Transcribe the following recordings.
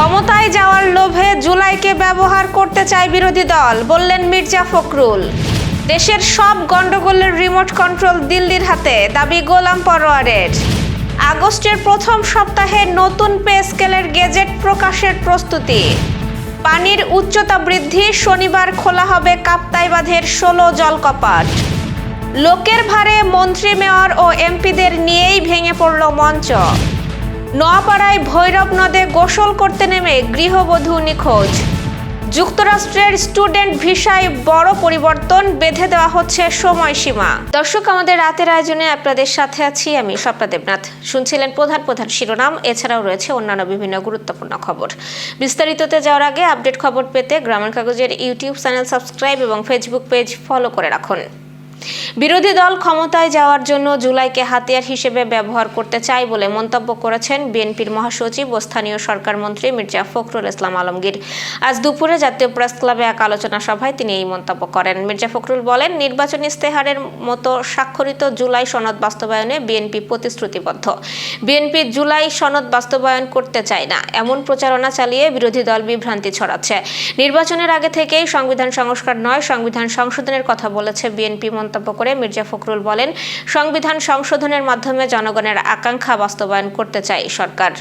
ক্ষমতায় যাওয়ার লোভে জুলাইকে ব্যবহার করতে চায় বিরোধী দল, বললেন মির্জা ফখরুল। দেশের সব গন্ডগোলের রিমোট কন্ট্রোল দিল্লির হাতে, দাবি গোলাম পরোয়ারের। আগস্টের প্রথম সপ্তাহে নতুন পে স্কেলের গেজেট প্রকাশের প্রস্তুতি। পানির উচ্চতা বৃদ্ধি, শনিবার খোলা হবে কাপ্তাই বাঁধের 16 জলকপাট। লোকের ভারে মন্ত্রী, মেয়র ও এমপিদের নিয়েই ভেঙে পড়ল মঞ্চ। নোয়াপাড়ায় ভৈরব নদে গোসল করতে নেমে গৃহবধূ নিখোঁজ। যুক্তরাষ্ট্রের স্টুডেন্ট ভিসায় বড় পরিবর্তন, বেঁধে দেওয়া হচ্ছে সময়সীমা। দর্শক, আমাদের রাতের আয়োজনে আপনাদের সাথে আছি আমি স্বপ্না দেবনাথ। শুনছিলেন প্রধান প্রধান শিরোনাম, এছাড়াও রয়েছে অন্যান্য বিভিন্ন গুরুত্বপূর্ণ খবর। বিস্তারিততে যাওয়ার আগে আপডেট খবর পেতে গ্রামীণ কাগজের ইউটিউব চ্যানেল সাবস্ক্রাইব এবং ফেসবুক পেজ ফলো করে রাখুন। বিরোধী দল ক্ষমতায় যাওয়ার জন্য জুলাইকে হাতিয়ার হিসেবে ব্যবহার করতে চায় বলে মন্তব্য করেছেন বিএনপির মহাসচিব ও স্থানীয় সরকার মন্ত্রী মির্জা ফখরুল ইসলাম আলমগীর। আজ দুপুরে জাতীয় প্রেস ক্লাবে এক আলোচনা সভায় তিনি এই মন্তব্য করেন। মির্জা ফখরুল বলেন, নির্বাচনী ইস্তেহারের মতো স্বাক্ষরিত জুলাই সনদ বাস্তবায়নে বিএনপি প্রতিশ্রুতিবদ্ধ। বিএনপি জুলাই সনদ বাস্তবায়ন করতে চায় না, এমন প্রচারণা চালিয়ে বিরোধী দল বিভ্রান্তি ছড়াচ্ছে। নির্বাচনের আগে থেকেই সংবিধান সংস্কার নয়, সংবিধান সংশোধনের কথা বলেছে বিএনপি। মন্তব্য করে মির্জা ফখরুল বলেন, সংবিধান সংশোধনের মাধ্যমে জনগণের আকাঙ্ক্ষা বাস্তবায়ন করতে চায় সরকার।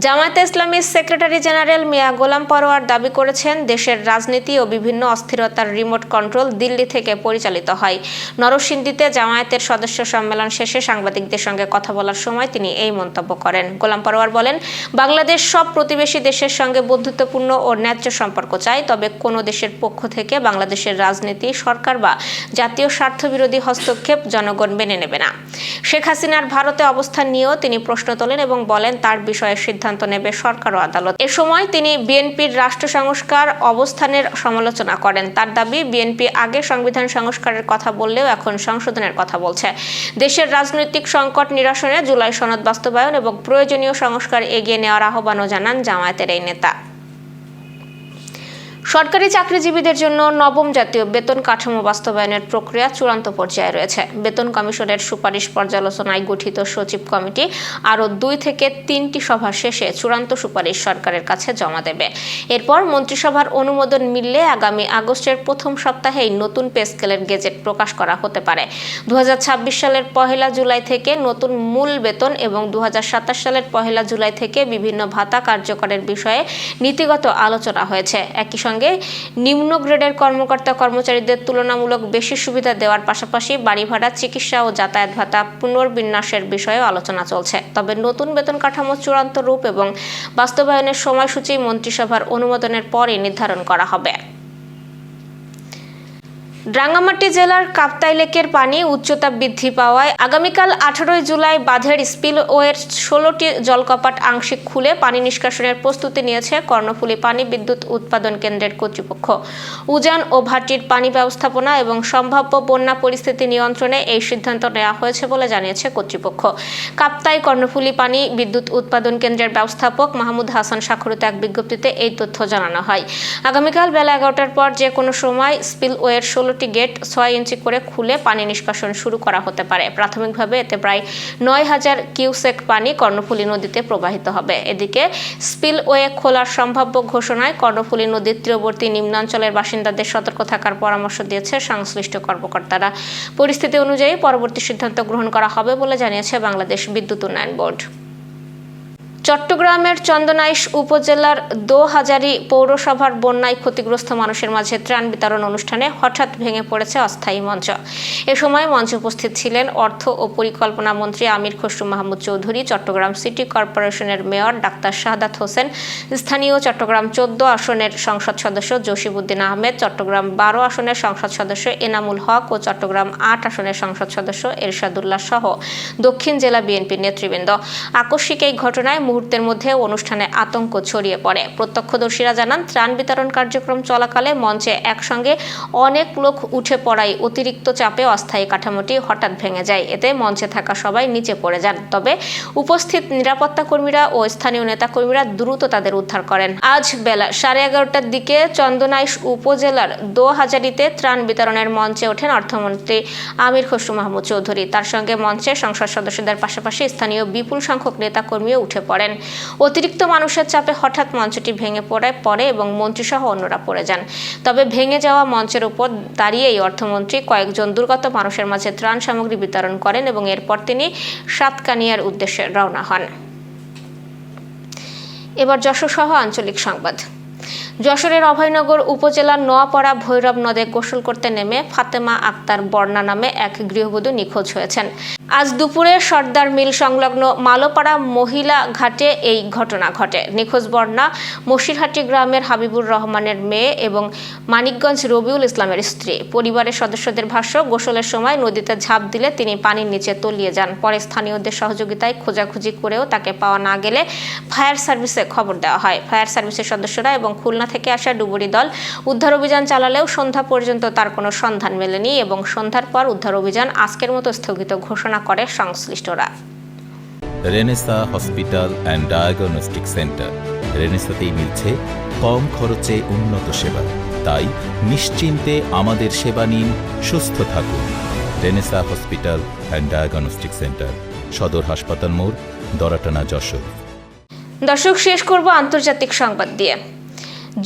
জামায়াতে ইসলামীর সেক্রেটারি জেনারেল মিয়া গোলাম পরোয়ার দাবি করেছেন, দেশের রাজনীতি ও বিভিন্ন অস্থিরতার রিমোট কন্ট্রোল দিল্লি থেকে পরিচালিত হয়। নরসিংদীতে জামায়াতের সদস্য সম্মেলন শেষে সাংবাদিকদের সঙ্গে কথা বলার সময় তিনি এই মন্তব্য করেন। গোলাম পরোয়ার বলেন, বাংলাদেশ সব প্রতিবেশী দেশের সঙ্গে বন্ধুত্বপূর্ণ ও ন্যায্য সম্পর্ক চায়, তবে কোনো দেশের পক্ষ থেকে বাংলাদেশের রাজনীতি, সরকার বা জাতীয় স্বার্থবিরোধী হস্তক্ষেপ জনগণ মেনে নেবে না। শেখ হাসিনার ভারতে অবস্থান নিয়েও তিনি প্রশ্ন তোলেন এবং বলেন, তার বিষয়ে সিদ্ধান্ত নেবে সরকার ও আদালত। এ সময় তিনি বিএনপির রাষ্ট্র সংস্কার অবস্থানের সমালোচনা করেন। তার দাবি, বিএনপি আগে সংবিধান সংস্কারের কথা বললেও এখন সংশোধনের কথা বলছে। দেশের রাজনৈতিক সংকট নিরসনে জুলাই সনদ বাস্তবায়ন এবং প্রয়োজনীয় সংস্কার এগিয়ে নেওয়ার আহ্বানও জানান জামায়াতের এই নেতা। সরকারি চাকরিজীবীদের জন্য নবম জাতীয় বেতন কাঠামো বাস্তবায়নের প্রক্রিয়া চূড়ান্ত পর্যায়ে রয়েছে। বেতন কমিশনের সুপারিশ পর্যালোচনায় গঠিত সচিব কমিটি আরও 2 থেকে 3টি সভা শেষে চূড়ান্ত সুপারিশ সরকারের কাছে জমা দেবে। এরপর মন্ত্রিসভার অনুমোদন মিললে আগামী আগস্টের প্রথম সপ্তাহেই নতুন পে স্কেলের গেজেট প্রকাশ করা হতে পারে। 2026 সালের 1 জুলাই থেকে নতুন মূল বেতন এবং 2027 সালের 1 জুলাই থেকে বিভিন্ন ভাতা কার্যকরের বিষয়ে নীতিগত আলোচনা হয়েছে। একই সঙ্গে নিম্ন গ্রেডের কর্মকর্তা কর্মচারীদের তুলনামূলক বেশি সুবিধা দেওয়ার পাশাপাশি বাড়ি ভাড়া, চিকিৎসা ও যাতায়াত ভাতা পুনর্বিন্যাসের বিষয়েও আলোচনা চলছে। তবে নতুন বেতন কাঠামো চূড়ান্ত রূপ এবং বাস্তবায়নের সময়সূচি মন্ত্রিসভার অনুমোদনের পরই নির্ধারণ করা হবে। রাঙ্গামাটি জেলার কাপ্তাই লেকের পানি উচ্চতা বৃদ্ধি পাওয়ায় আগামীকাল 18 জুলাই বাঁধের স্পিলওয়ের 16টি জলকপাট আংশিক খুলে পানি নিষ্কাশনের প্রস্তুতি নিয়েছে কর্ণফুলী পানি বিদ্যুৎ উৎপাদন কেন্দ্রের কর্তৃপক্ষ। উজান ও ভাটির পানি ব্যবস্থাপনা এবং সম্ভাব্য বন্যা পরিস্থিতি নিয়ন্ত্রণে এই সিদ্ধান্ত নেওয়া হয়েছে বলে জানিয়েছে কর্তৃপক্ষ। কাপ্তাই কর্ণফুলী পানি বিদ্যুৎ উৎপাদন কেন্দ্রের ব্যবস্থাপক মাহমুদ হাসান স্বাক্ষরিত এক বিজ্ঞপ্তিতে এই তথ্য জানানো হয়। আগামীকাল বেলা 11টার পর যে কোনো সময় স্পিলওয়ের 16টি গেট 6 ইঞ্চি করে খুলে পানি নিষ্কাশন শুরু করা হতে পারে। প্রাথমিকভাবে এতে প্রায় 9000 কিউসেক পানি কর্ণফুলী নদীতে প্রবাহিত হবে। এদিকে স্পিলওয়ে খোলার সম্ভাব্য ঘোষণায় কর্ণফুলী নদীর তীরবর্তী নিম্নাঞ্চলের বাসিন্দাদের সতর্ক থাকার পরামর্শ দিয়েছে সংশ্লিষ্ট কর্মকর্তারা। পরিস্থিতি অনুযায়ী পরবর্তী সিদ্ধান্ত গ্রহণ করা হবে বলে জানিয়েছে বাংলাদেশ বিদ্যুৎ উন্নয়ন বোর্ড। চট্টগ্রামের চন্দনাইশ উপজেলার দোহাজারী পৌরসভার বন্যায় ক্ষতিগ্রস্ত মানুষের মাঝে ত্রাণ বিতরণ অনুষ্ঠানে হঠাৎ ভেঙে পড়েছে অস্থায়ী মঞ্চ। এ সময় মঞ্চে উপস্থিত ছিলেন অর্থ ও পরিকল্পনা মন্ত্রী আমির খসরু মাহমুদ চৌধুরী, চট্টগ্রাম সিটি কর্পোরেশনের মেয়র ডাক্তার শাহাদাত হোসেন, স্থানীয় চট্টগ্রাম 14 আসনের সংসদ সদস্য জসিমউদ্দিন আহমেদ, চট্টগ্রাম 12 আসনের সংসদ সদস্য এনামুল হক ও চট্টগ্রাম 8 আসনের সংসদ সদস্য এরশাদুল্লাহ সহ দক্ষিণ জেলা বিএনপির নেতৃবৃন্দ। আকস্মিক এই ঘটনায় মুহূর্তের মধ্যে অনুষ্ঠানে আতঙ্ক ছড়িয়ে পড়ে। প্রত্যক্ষদর্শীরা জানান, ত্রাণ বিতরণ কার্যক্রম চলাকালে মঞ্চে একসঙ্গে অনেক লোক উঠে পড়ায় অতিরিক্ত চাপে অস্থায়ী কাঠামোটি হঠাৎ ভেঙে যায়। এতে মঞ্চে থাকা সবাই নিচে পড়ে যান। তবে উপস্থিত নিরাপত্তা কর্মীরা ও স্থানীয় নেতাকর্মীরা দ্রুত তাদের উদ্ধার করেন। আজ বেলা 11:30টার দিকে চন্দনাইশ উপজেলার দোহাজারীতে ত্রাণ বিতরণের মঞ্চে ওঠেন অর্থমন্ত্রী আমির খসরু মাহমুদ চৌধুরী। তার সঙ্গে মঞ্চে সংসদ সদস্যদের পাশাপাশি স্থানীয় বিপুল সংখ্যক নেতাকর্মীও উঠে পড়েন। করেন। অতিরিক্ত মানুষের চাপে হঠাৎ মঞ্চটি ভেঙে পড়ে এবং মন্ত্রীসহ অন্যরা পড়ে যান। তবে ভেঙে যাওয়া মঞ্চের উপর দাঁড়িয়েই অর্থমন্ত্রী কয়েকজন দুর্গত মানুষের মাঝে ত্রাণ সামগ্রী বিতরণ করেন এবং এরপর তিনি সাতকানিয়ার উদ্দেশ্যে রওনা হন। এবার যশোর সহ আঞ্চলিক সংবাদ। যশোরের অভয়নগর উপজেলার নোয়াপাড়া ভৈরব নদে গোসল করতে নেমে ফাতেমা আক্তার বর্ণা নামে এক গৃহবধূ নিখোঁজ হয়েছেন। আজ দুপুরে সর্দার মিল সংলগ্ন মালোপাড়া মহিলা ঘাটে এই ঘটনা ঘটে। নিখোঁজ বর্ণা মশিরহাটি গ্রামের হাবিবুর রহমানের মেয়ে এবং মানিকগঞ্জ রবিউল ইসলামের স্ত্রী। পরিবারের সদস্যদের ভাষ্য, গোসলের সময় নদীতে ঝাঁপ দিলে তিনি পানির নিচে তলিয়ে যান। পরে স্থানীয়দের সহযোগিতায় খোঁজাখুঁজি করেও তাকে পাওয়া না গেলে ফায়ার সার্ভিসে খবর দেওয়া হয়। ফায়ার সার্ভিসের সদস্যরা এবং খুলনা থেকে আসা ডুবুরি দল উদ্ধার অভিযান চালালেও সন্ধ্যা পর্যন্ত তার কোনো সন্ধান মেলেনি এবং সন্ধ্যার পর উদ্ধার অভিযান আজকের মতো স্থগিত ঘোষণা করে সংশ্লিষ্টরা। Renaissance hospital and diagnostic centre. রেনেসাতেই মিলছে কম খরচে উন্নত সেবা। তাই নিশ্চিন্তে আমাদের সেবা নিন, সুস্থ থাকুন। Renaissance hospital and diagnostic centre, সদর হাসপাতাল মোড়, দরাটানা, যশোর। দর্শক, শেষ করব আন্তর্জাতিক সংবাদ দিয়ে।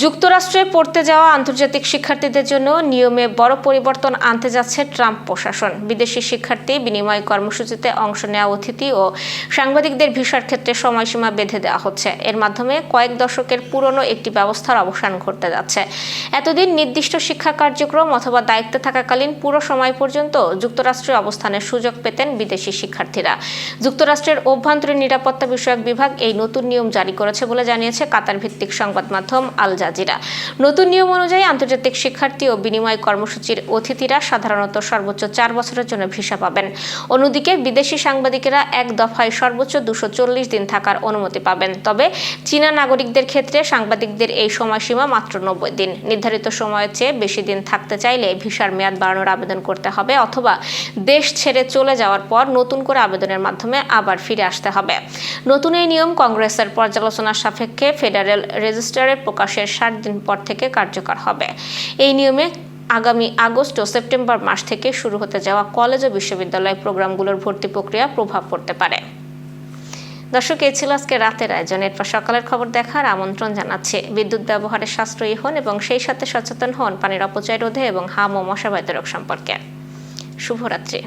যুক্তরাষ্ট্রে পড়তে যাওয়া আন্তর্জাতিক শিক্ষার্থীদের জন্য নিয়মে বড় পরিবর্তন আনতে যাচ্ছে ট্রাম্প প্রশাসন। বিদেশি শিক্ষার্থী বিনিময় কর্মসূচিতে অংশ নেওয়া অতিথি ও সাংবাদিকদের ভিসার ক্ষেত্রে সময়সীমা বেঁধে দেওয়া হচ্ছে। এর মাধ্যমে কয়েক দশকের পুরনো একটি ব্যবস্থার অবসান ঘটতে যাচ্ছে। এতদিন নির্দিষ্ট শিক্ষা কার্যক্রম অথবা দায়িত্বে থাকাকালীন পুরো সময় পর্যন্ত যুক্তরাষ্ট্রে অবস্থানের সুযোগ পেতেন বিদেশি শিক্ষার্থীরা। যুক্তরাষ্ট্রের অভ্যন্তরীণ নিরাপত্তা বিষয়ক বিভাগ এই নতুন নিয়ম জারি করেছে বলে জানিয়েছে কাতার ভিত্তিক সংবাদ মাধ্যম আল জাজিরা। নতুন নিয়ম অনুযায়ী আন্তর্জাতিক শিক্ষার্থী ও বিনিময় কর্মসূচির অতিথিরা সাধারণত সর্বোচ্চ 4 বছরের জন্য ভিসা পাবেন। অন্যদিকে বিদেশি সাংবাদিকেরা এক দফায় সর্বোচ্চ 240 দিন থাকার অনুমতি পাবেন। তবে চীনা নাগরিকদের ক্ষেত্রে সাংবাদিকদের এই সময়সীমা মাত্র 90 দিন। নির্ধারিত সময়ের চেয়ে বেশি দিন থাকতে চাইলে ভিসার মেয়াদ বাড়ানোর আবেদন করতে হবে অথবা দেশ ছেড়ে চলে যাওয়ার পর নতুন করে আবেদনের মাধ্যমে আবার ফিরে আসতে হবে। নতুন এই নিয়ম কংগ্রেসের পর্যালোচনার সাপেক্ষে ফেডারেল রেজিস্টারে প্রকাশের 60 দিন পর থেকে কার্যকর হবে। এই নিয়মে আগামী আগস্ট ও সেপ্টেম্বর মাস থেকে শুরু হতে যাওয়া কলেজ ও বিশ্ববিদ্যালয় প্রোগ্রামগুলোর ভর্তি প্রক্রিয়া প্রভাব পড়তে পারে। দর্শক, এই ছিল আজকে রাতের আয়োজন। এরপর সকালের খবর দেখার আমন্ত্রণ জানাচ্ছি। বিদ্যুৎ ব্যবহারে সাশ্রয়ী হন এবং সেই সাথে সচেতন হন পানির অপচয় রোধে এবং হাম ও মশাবাহিত রোগ সম্পর্কে। শুভরাত্রি।